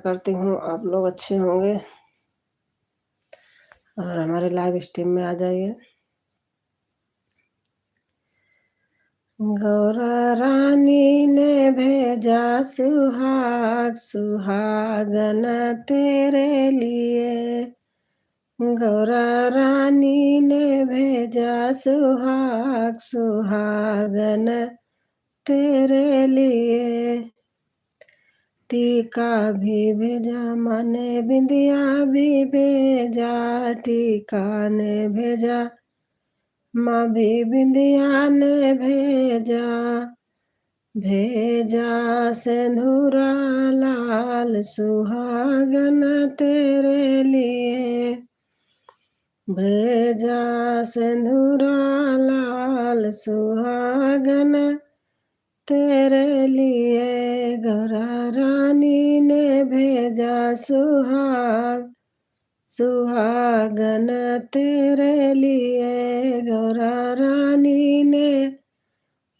करती हूँ आप लोग अच्छे होंगे और हमारे लाइव स्ट्रीम में आ जाइए। गौरा रानी ने भेजा सुहाग सुहागन तेरे लिए। गौरा रानी ने भेजा सुहाग सुहागन तेरे लिए। टीका भी भेजा माँ ने बिंदिया भी भेजा, टीका ने भेजा माँ भी बिंदिया ने भेजा। भेजा सिंदूरा लाल सुहागन तेरे लिए। भेजा सिंदूरा लाल सुहागन तेरे लिए। गौरा रानी ने भेजा सुहाग सुहागन तेरे लिए। गौरा रानी ने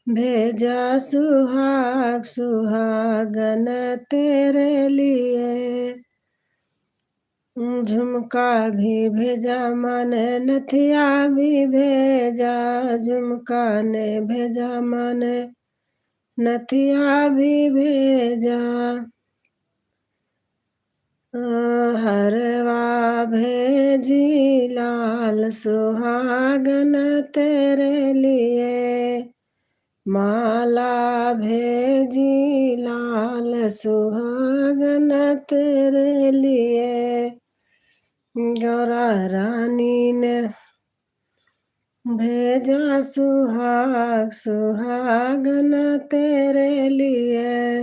भेजा सुहाग सुहागन तेरे लिए। झुमका भी भेजा माँ ने नथिया भी भेजा, झुमका ने भेजा माँ ने नथिया भी भेजा। हरवा भेजी लाल सुहागन तेरे लिए। माला भेजी लाल सुहागन तेरे लिए। गौरा रानी ने भेजा सुहाग सुहागन तेरे लिए।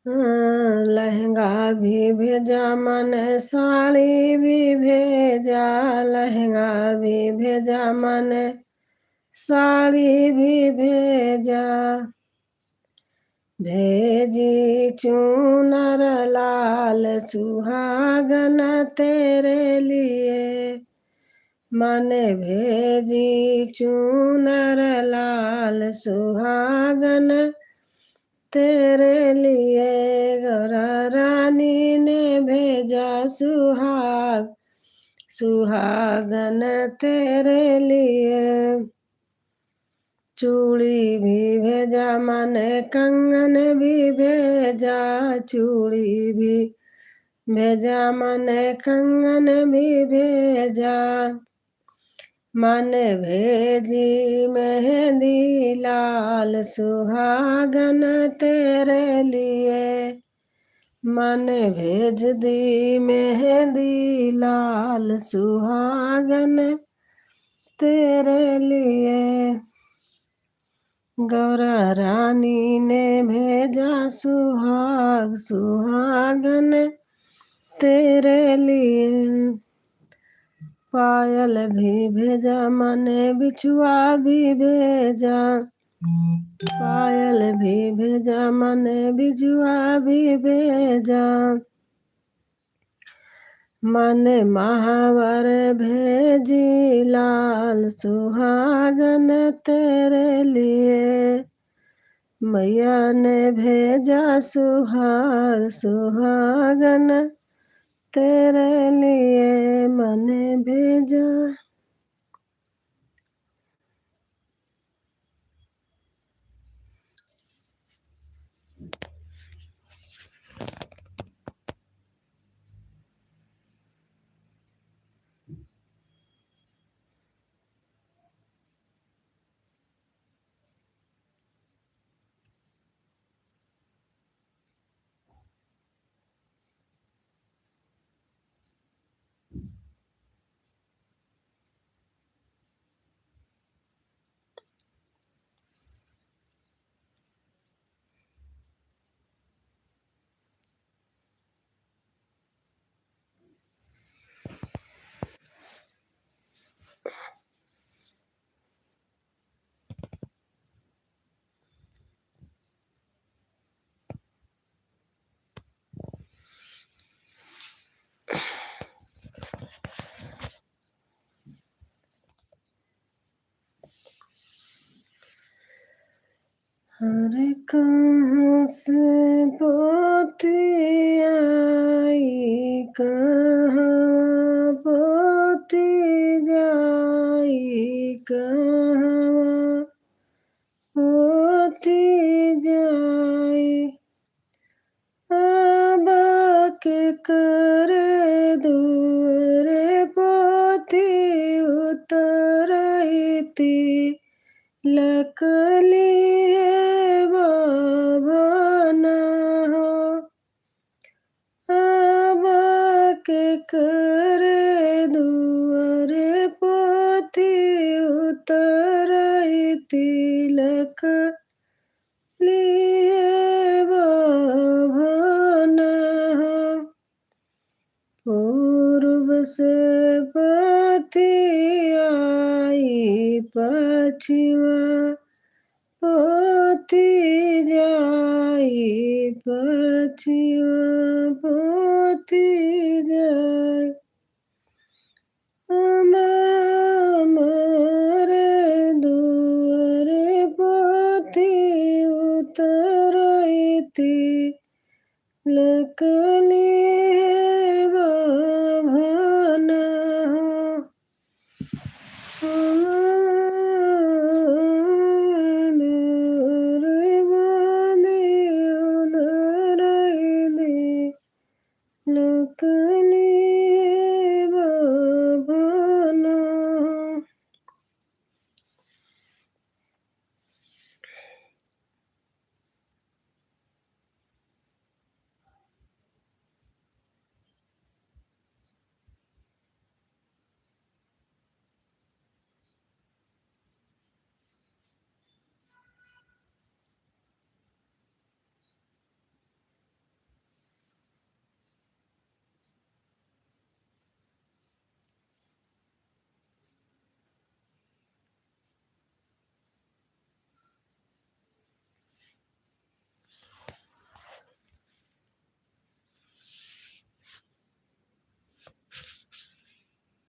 लहंगा भी भेजा मन साड़ी भी भेजा, लहंगा भी भेजा मन साड़ी भी भेजा। भेजी चूनर लाल सुहागन तेरे लिए। मन भेजी चूनर लाल सुहागन तेरे लिए। गौरा रानी ने भेजा सुहाग सुहागन तेरे लिए। चूड़ी भी भेजा मन कंगन भी भेजा, चूड़ी भी भेजा मन कंगन भी भेजा। मन भेजी मेहंदी लाल सुहागन तेरे लिए। मन भेज दी मेहंदी लाल सुहागन तेरे लिए। गौरा रानी ने भेजा सुहाग सुहागन तेरे लिए। पायल भी भेजा माने बिछुआ भी भेजा, पायल भी भेजा माने बिछुआ भी भेजा। मन महावर भेजी लाल सुहागन तेरे लिए। मैया ने भेजा सुहाग सुहागन तेरे लिए। मैंने भेजा अरे कहाँ से आई कहाँ पोती जाई कहाँ पोती जाई आबा के करे दूरे पोती उतरती लकली है बाबा हो आबा के करे दुआरे पोथी उतरती लकली बाबा हो पूर्व से पोथी आई पछिमा पोती जाई पछिमा पोती जाई हमारे दुआरे पोती उतरती लकली है बाबा